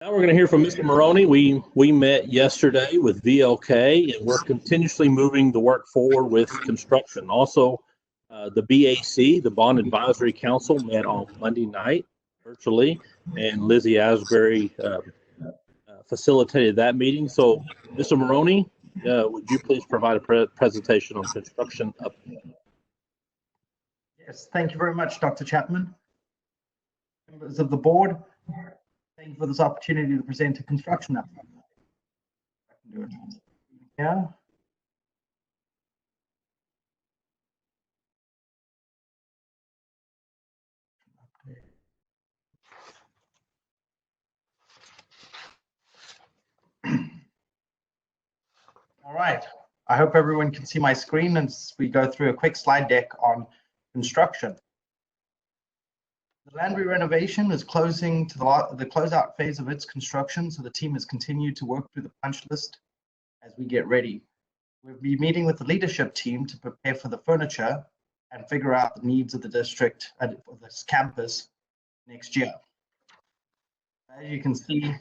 Now we're going to hear from Mr. Mulroney. We met yesterday with VLK, and we're continuously moving the work forward with construction. Also, the BAC, the Bond Advisory Council, met on Monday night virtually, and Lizzie Asbury facilitated that meeting. So, Mr. Mulroney, would you please provide a presentation on construction update? Yes, thank you very much, Dr. Chapman. Members of the board, thank you for this opportunity to present a construction update. I can do it. Yeah. All right. I hope everyone can see my screen as we go through a quick slide deck on construction. The Landry renovation is closing to the closeout phase of its construction, so the team has continued to work through the punch list as we get ready. We'll be meeting with the leadership team to prepare for the furniture and figure out the needs of the district and this campus next year. As you can see,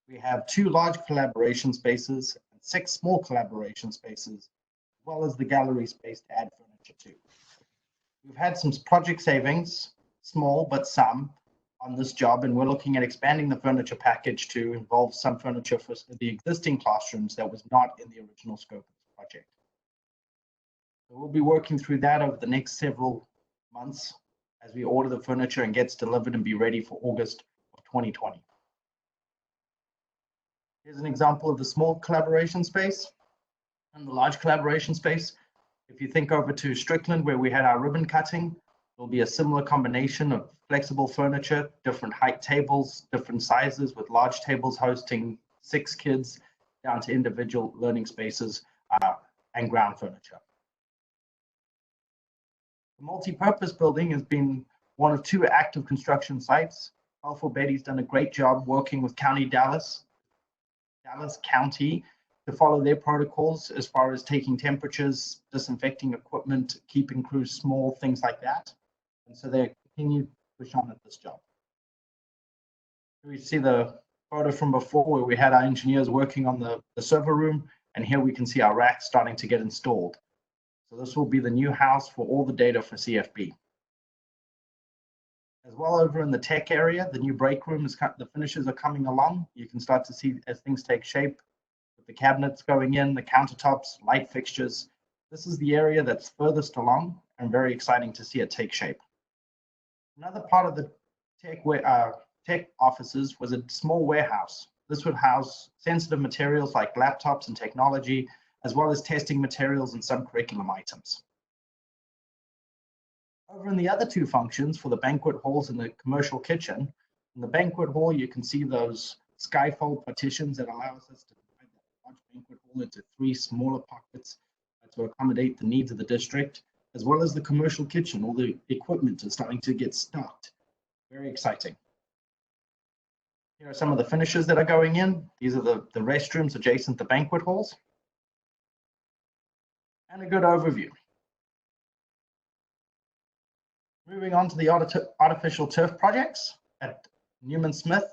we have 2 large collaboration spaces and 6 small collaboration spaces, as well as the gallery space to add furniture to. We've had some project savings, small but some, on this job, and we're looking at expanding the furniture package to involve some furniture for the existing classrooms that was not in the original scope of the project. So we'll be working through that over the next several months as we order the furniture and gets delivered and be ready for August of 2020. Here's an example of the small collaboration space and the large collaboration space. If you think over to Strickland, where we had our ribbon cutting, there'll be a similar combination of flexible furniture, different height tables, different sizes, with large tables hosting 6 kids down to individual learning spaces and ground furniture. The multi-purpose building has been one of 2 active construction sites. Alpha Betty's done a great job working with Dallas County to follow their protocols as far as taking temperatures, disinfecting equipment, keeping crews small, things like that. And so they continue to push on at this job. We see the photo from before where we had our engineers working on the server room, and here we can see our racks starting to get installed. So this will be the new house for all the data for CFB. As well, over in the tech area, the new break room the finishes are coming along. You can start to see as things take shape with the cabinets going in, the countertops, light fixtures. This is the area that's furthest along and very exciting to see it take shape. Another part of the tech offices was a small warehouse. This would house sensitive materials like laptops and technology, as well as testing materials and some curriculum items. Over in the other 2 functions for the banquet halls and the commercial kitchen, in the banquet hall, you can see those skyfold partitions that allows us to divide that large banquet hall into 3 smaller pockets to accommodate the needs of the district, as well as the commercial kitchen. All the equipment is starting to get stocked. Very exciting. Here are some of the finishes that are going in. These are the restrooms adjacent to banquet halls. And a good overview. Moving on to the artificial turf projects at Newman Smith,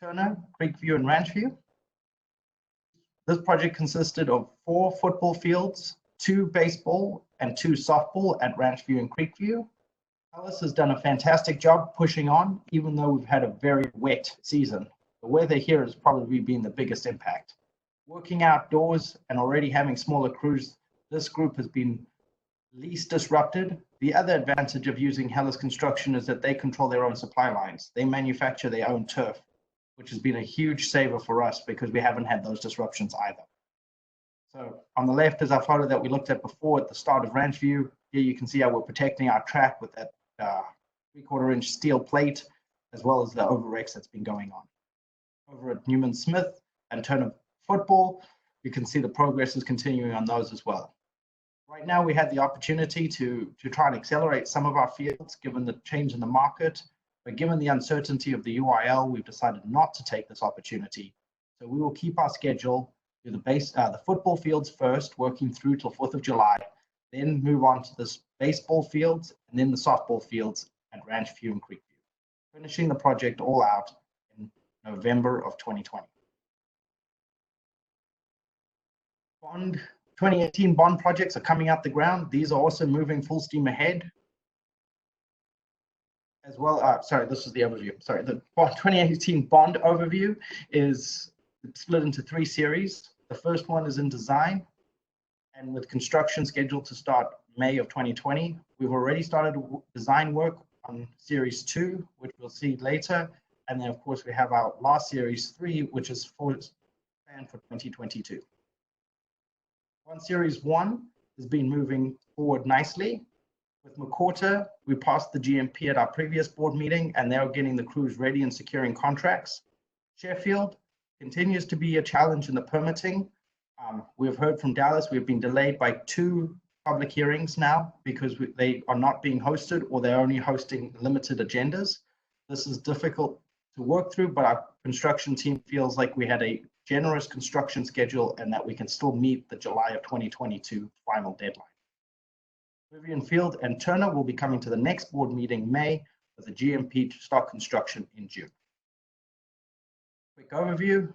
Turner, Creekview, and Ranchview. This project consisted of 4 football fields, 2 baseball, and 2 softball at Ranchview and Creekview. Alice has done a fantastic job pushing on, even though we've had a very wet season. The weather here has probably been the biggest impact. Working outdoors and already having smaller crews, this group has been least disrupted. The other advantage of using Hellas Construction is that they control their own supply lines. They manufacture their own turf, which has been a huge saver for us because we haven't had those disruptions either. So on the left is our photo that we looked at before at the start of Ranchview. Here you can see how we're protecting our track with that 3/4-inch steel plate, as well as the overrex that's been going on. Over at Newman Smith and Turner Football, you can see the progress is continuing on those as well. Right now, we had the opportunity to try and accelerate some of our fields, given the change in the market, but given the uncertainty of the UIL, we've decided not to take this opportunity. So we will keep our schedule, do the football fields first, working through till 4th of July, then move on to the baseball fields, and then the softball fields at Ranchview and Creekview, finishing the project all out in November of 2020. 2018 bond projects are coming out the ground. These are also moving full steam ahead. As well, sorry, this is the overview. Sorry, the 2018 bond overview is split into 3 series. The first one is in design, and with construction scheduled to start May of 2020. We've already started design work on series 2, which we'll see later. And then of course we have our last series 3, which is planned for 2022. Series 1 has been moving forward nicely. With McWhorter, we passed the GMP at our previous board meeting, and they're getting the crews ready and securing contracts. Sheffield continues to be a challenge in the permitting. We've heard from Dallas, we've been delayed by 2 public hearings now because they are not being hosted, or they're only hosting limited agendas. This is difficult to work through, but our construction team feels like we had a generous construction schedule and that we can still meet the July of 2022 final deadline. Vivian Field and Turner will be coming to the next board meeting May with the GMP to start construction in June. Quick overview.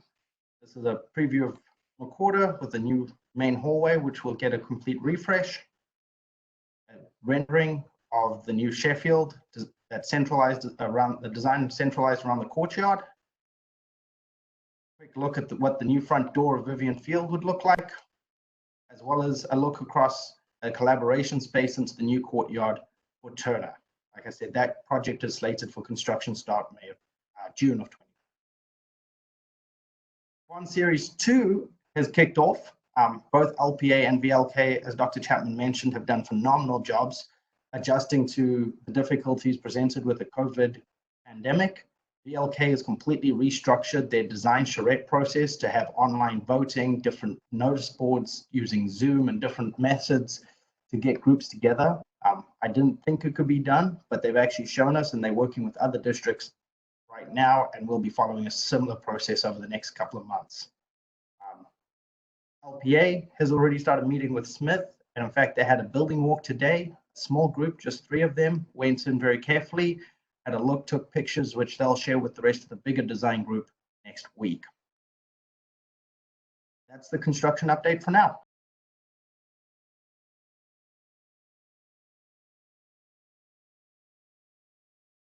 This is a preview of McWhorter with the new main hallway, which will get a complete refresh. A rendering of the new Sheffield that centralized around the design, centralized around the courtyard. Quick look at what the new front door of Vivian Field would look like, as well as a look across a collaboration space into the new courtyard for Turner. Like I said, that project is slated for construction start June of 2020. Series 2 has kicked off. Both LPA and VLK, as Dr. Chapman mentioned, have done phenomenal jobs adjusting to the difficulties presented with the COVID pandemic. VLK has completely restructured their design charrette process to have online voting, different notice boards using Zoom and different methods to get groups together. I didn't think it could be done, but they've actually shown us, and they're working with other districts right now, and we'll be following a similar process over the next couple of months. LPA has already started meeting with Smith, and in fact, they had a building walk today. A small group, just 3 of them, went in very carefully, had a look, took pictures, which they'll share with the rest of the bigger design group next week. That's the construction update for now.